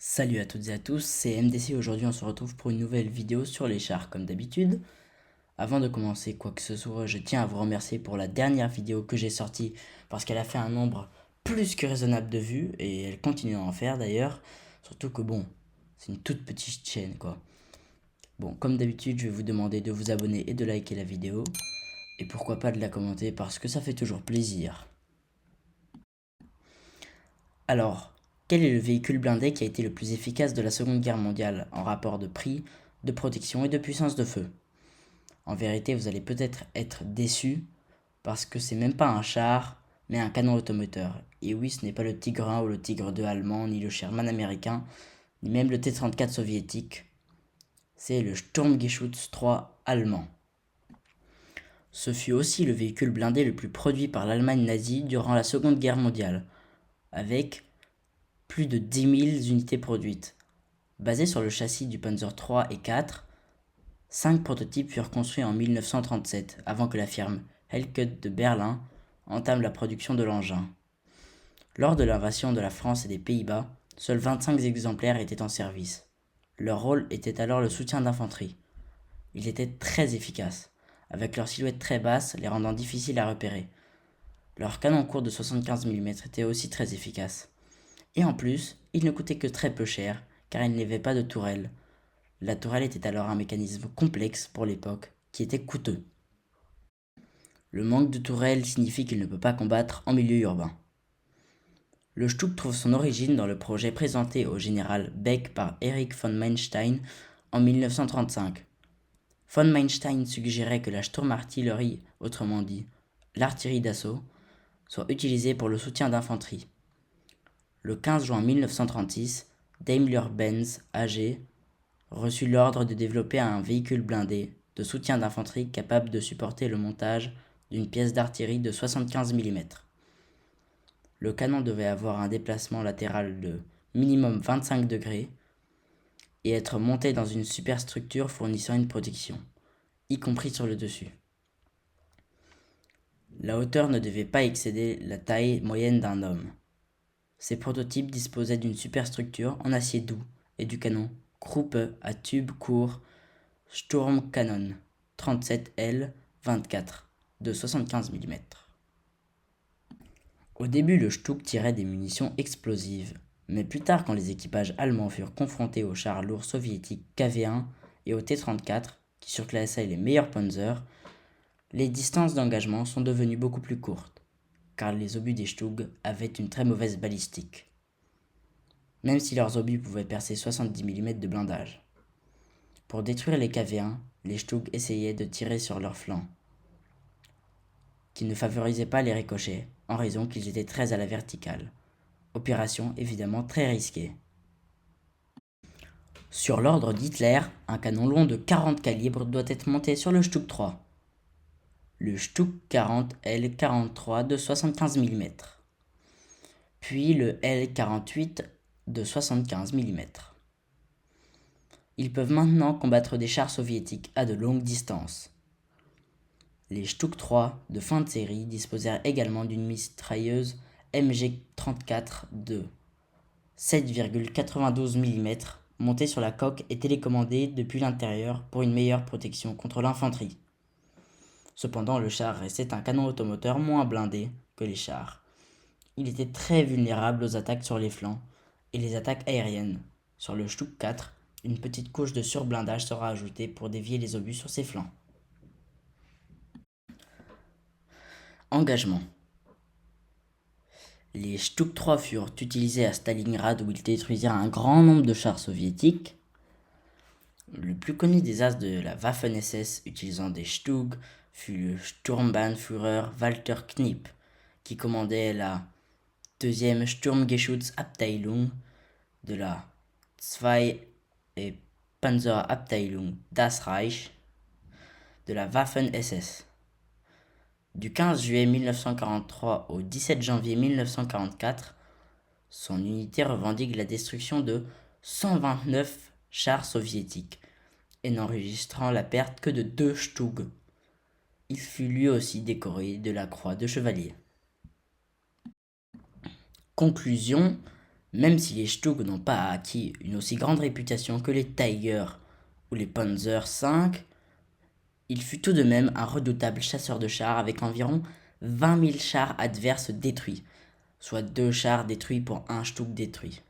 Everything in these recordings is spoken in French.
Salut à toutes et à tous, c'est MDC. Aujourd'hui on se retrouve pour une nouvelle vidéo sur les chars comme d'habitude. Avant de commencer quoi que ce soit, je tiens à vous remercier pour la dernière vidéo que j'ai sortie parce qu'elle a fait un nombre plus que raisonnable de vues et elle continue à en faire d'ailleurs. Surtout que bon, c'est une toute petite chaîne quoi. Bon, comme d'habitude, je vais vous demander de vous abonner et de liker la vidéo et pourquoi pas de la commenter parce que ça fait toujours plaisir. Alors, quel est le véhicule blindé qui a été le plus efficace de la Seconde Guerre mondiale en rapport de prix, de protection et de puissance de feu? En vérité, vous allez peut-être être déçu parce que c'est même pas un char, mais un canon automoteur. Et oui, ce n'est pas le Tigre 1 ou le Tigre 2 allemand, ni le Sherman américain, ni même le T-34 soviétique. C'est le Sturmgeschütz 3 allemand. Ce fut aussi le véhicule blindé le plus produit par l'Allemagne nazie durant la Seconde Guerre mondiale, avec plus de 10 000 unités produites. Basé sur le châssis du Panzer III et IV, 5 prototypes furent construits en 1937, avant que la firme Hellcat de Berlin entame la production de l'engin. Lors de l'invasion de la France et des Pays-Bas, seuls 25 exemplaires étaient en service. Leur rôle était alors le soutien d'infanterie. Ils étaient très efficaces, avec leur silhouette très basse les rendant difficiles à repérer. Leur canon court de 75 mm était aussi très efficace. Et en plus, ils ne coûtaient que très peu cher, car ils n'avaient pas de tourelle. La tourelle était alors un mécanisme complexe pour l'époque, qui était coûteux. Le manque de tourelle signifie qu'il ne peut pas combattre en milieu urbain. Le Stuck trouve son origine dans le projet présenté au général Beck par Erich von Manstein en 1935. Von Manstein suggérait que la Sturmartillerie, autrement dit l'artillerie d'assaut, soit utilisée pour le soutien d'infanterie. Le 15 juin 1936, Daimler-Benz AG reçut l'ordre de développer un véhicule blindé de soutien d'infanterie capable de supporter le montage d'une pièce d'artillerie de 75 mm. Le canon devait avoir un déplacement latéral de minimum 25 degrés et être monté dans une superstructure fournissant une protection, y compris sur le dessus. La hauteur ne devait pas excéder la taille moyenne d'un homme. Ces prototypes disposaient d'une superstructure en acier doux et du canon Kruppe à tube court Sturmkanon 37L 24 de 75 mm. Au début, le Stuck tirait des munitions explosives, mais plus tard, quand les équipages allemands furent confrontés aux chars lourds soviétiques KV-1 et aux T-34, qui surclassaient les meilleurs Panzers, les distances d'engagement sont devenues beaucoup plus courtes, car les obus des Stug avaient une très mauvaise balistique, même si leurs obus pouvaient percer 70 mm de blindage. Pour détruire les KV-1, les Stug essayaient de tirer sur leurs flancs, qui ne favorisait pas les ricochets, en raison qu'ils étaient très à la verticale. Opération évidemment très risquée. Sur l'ordre d'Hitler, un canon long de 40 calibres doit être monté sur le Stuck 3. Le Stuck 40 L43 de 75 mm, puis le L48 de 75 mm. Ils peuvent maintenant combattre des chars soviétiques à de longues distances. Les Stuck 3 de fin de série disposèrent également d'une mitrailleuse MG34 de 7,92 mm montée sur la coque et télécommandée depuis l'intérieur pour une meilleure protection contre l'infanterie. Cependant, le char restait un canon automoteur moins blindé que les chars. Il était très vulnérable aux attaques sur les flancs et les attaques aériennes. Sur le Stuck 4, une petite couche de surblindage sera ajoutée pour dévier les obus sur ses flancs. Engagement. Les Stuck 3 furent utilisés à Stalingrad où ils détruisirent un grand nombre de chars soviétiques. Le plus connu des as de la Waffen-SS utilisant des Stug fut le Sturmbannführer Walter Knipp, qui commandait la 2e Sturmgeschützabteilung de la 2. et Panzerabteilung Das Reich de la Waffen-SS. Du 15 juillet 1943 au 17 janvier 1944, son unité revendique la destruction de 129 chars soviétiques et n'enregistrant la perte que de 2 Stug. Il fut lui aussi décoré de la Croix de Chevalier. Conclusion, Même si les Stug n'ont pas acquis une aussi grande réputation que les Tiger ou les Panzer V, il fut tout de même un redoutable chasseur de chars avec environ 20 000 chars adverses détruits, soit 2 chars détruits pour un Stug détruit.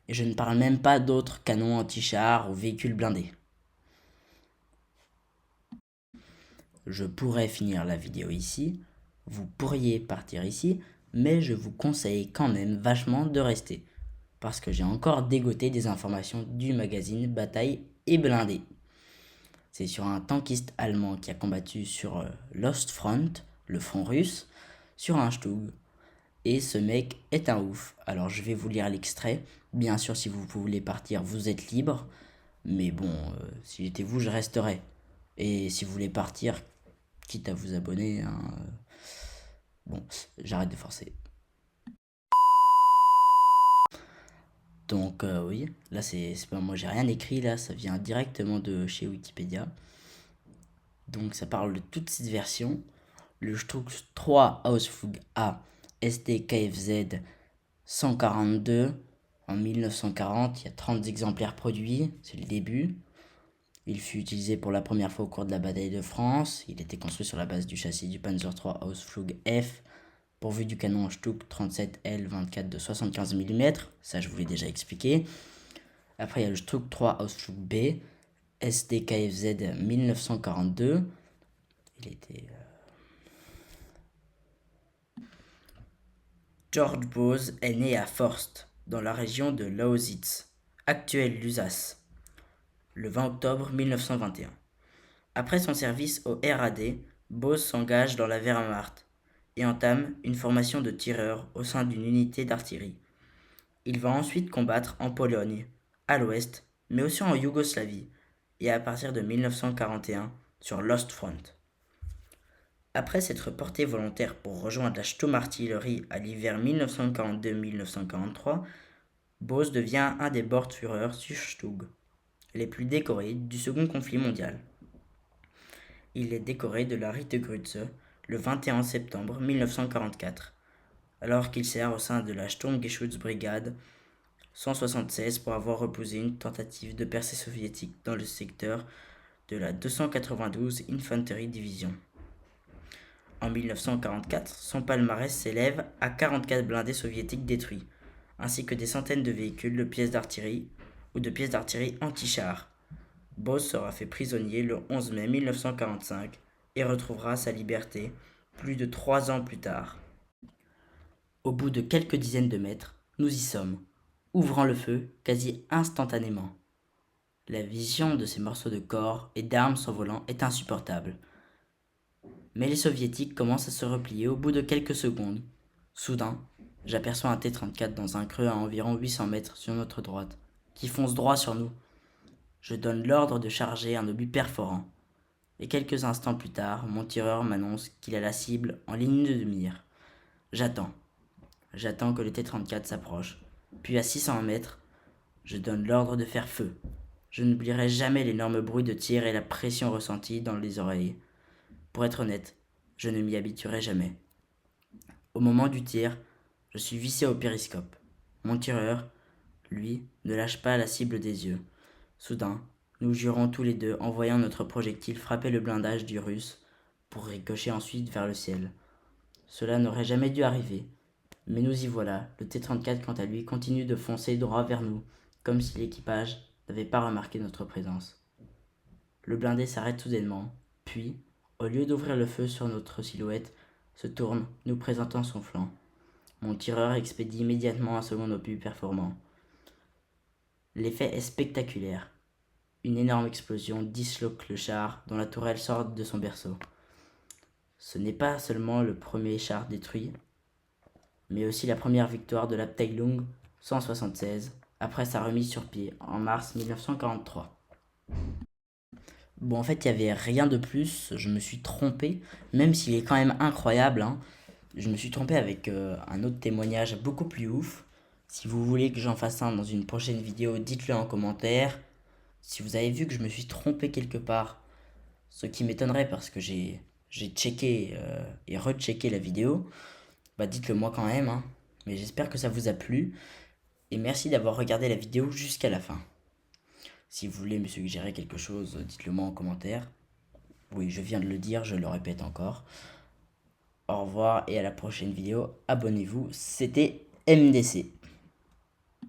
Et je ne parle même pas d'autres canons anti-chars ou véhicules blindés. Je pourrais finir la vidéo ici, vous pourriez partir ici, mais je vous conseille quand même vachement de rester, parce que j'ai encore dégoté des informations du magazine Bataille et Blindé. C'est sur un tankiste allemand qui a combattu sur l'Ostfront, le front russe, sur un Stug. Et ce mec est un ouf. Alors je vais vous lire l'extrait. Bien sûr, si vous voulez partir, vous êtes libre. Mais bon, si j'étais vous, je resterais. Et si vous voulez partir, quitte à vous abonner, hein, bon, j'arrête de forcer. Donc oui, là c'est pas moi, j'ai rien écrit là, ça vient directement de chez Wikipédia. Donc ça parle de toute cette version. Le Strux 3 Ausflug A STKFZ 142 en 1940, il y a 30 exemplaires produits, c'est le début. Il fut utilisé pour la première fois au cours de la bataille de France. Il était construit sur la base du châssis du Panzer III Ausflug F, pourvu du canon Stuck 37L24 de 75 mm. Ça, je vous l'ai déjà expliqué. Après, il y a le Stuck 3 Ausflug B, SDKFZ 1942. Il était... George Bose est né à Forst, dans la région de Lausitz, actuelle Lusace, le 20 octobre 1921. Après son service au RAD, Bose s'engage dans la Wehrmacht et entame une formation de tireur au sein d'une unité d'artillerie. Il va ensuite combattre en Pologne, à l'ouest, mais aussi en Yougoslavie, et à partir de 1941 sur l'Ostfront. Après s'être porté volontaire pour rejoindre la Sturmartillerie à l'hiver 1942-1943, Bose devient un des Bordführer sur Stug, les plus décorés du second conflit mondial. Il est décoré de la Ritterkreuz le 21 septembre 1944, alors qu'il sert au sein de la Sturmgeschützbrigade 176 pour avoir repoussé une tentative de percée soviétique dans le secteur de la 292 Infanterie Division. En 1944, son palmarès s'élève à 44 blindés soviétiques détruits, ainsi que des centaines de véhicules de pièces d'artillerie ou de pièces d'artillerie anti-chars. Bose sera fait prisonnier le 11 mai 1945 et retrouvera sa liberté plus de 3 ans plus tard. Au bout de quelques dizaines de mètres, nous y sommes, ouvrant le feu quasi instantanément. La vision de ces morceaux de corps et d'armes s'envolant est insupportable. Mais les soviétiques commencent à se replier au bout de quelques secondes. Soudain, j'aperçois un T-34 dans un creux à environ 800 mètres sur notre droite, qui fonce droit sur nous. Je donne l'ordre de charger un obus perforant. Et quelques instants plus tard, mon tireur m'annonce qu'il a la cible en ligne de mire. J'attends. J'attends que le T-34 s'approche. Puis à 600 mètres, je donne l'ordre de faire feu. Je n'oublierai jamais l'énorme bruit de tir et la pression ressentie dans les oreilles. Pour être honnête, je ne m'y habituerai jamais. Au moment du tir, je suis vissé au périscope. Mon tireur, lui, ne lâche pas la cible des yeux. Soudain, nous jurons tous les deux en voyant notre projectile frapper le blindage du Russe pour ricocher ensuite vers le ciel. Cela n'aurait jamais dû arriver. Mais nous y voilà, le T-34 quant à lui continue de foncer droit vers nous, comme si l'équipage n'avait pas remarqué notre présence. Le blindé s'arrête soudainement, puis, au lieu d'ouvrir le feu sur notre silhouette, se tourne, nous présentant son flanc. Mon tireur expédie immédiatement un second obus performant. L'effet est spectaculaire. Une énorme explosion disloque le char dont la tourelle sort de son berceau. Ce n'est pas seulement le premier char détruit, mais aussi la première victoire de l'Abteilung 176 après sa remise sur pied en mars 1943. Bon, en fait, il n'y avait rien de plus, je me suis trompé, même s'il est quand même incroyable, hein. Je me suis trompé avec un autre témoignage beaucoup plus ouf. Si vous voulez que j'en fasse un dans une prochaine vidéo, dites-le en commentaire. Si vous avez vu que je me suis trompé quelque part, ce qui m'étonnerait parce que j'ai checké et rechecké la vidéo, bah dites-le moi quand même, hein. Mais j'espère que ça vous a plu. Et merci d'avoir regardé la vidéo jusqu'à la fin. Si vous voulez me suggérer quelque chose, dites-le moi en commentaire. Oui, je viens de le dire, je le répète encore. Au revoir et à la prochaine vidéo. Abonnez-vous, c'était MDC.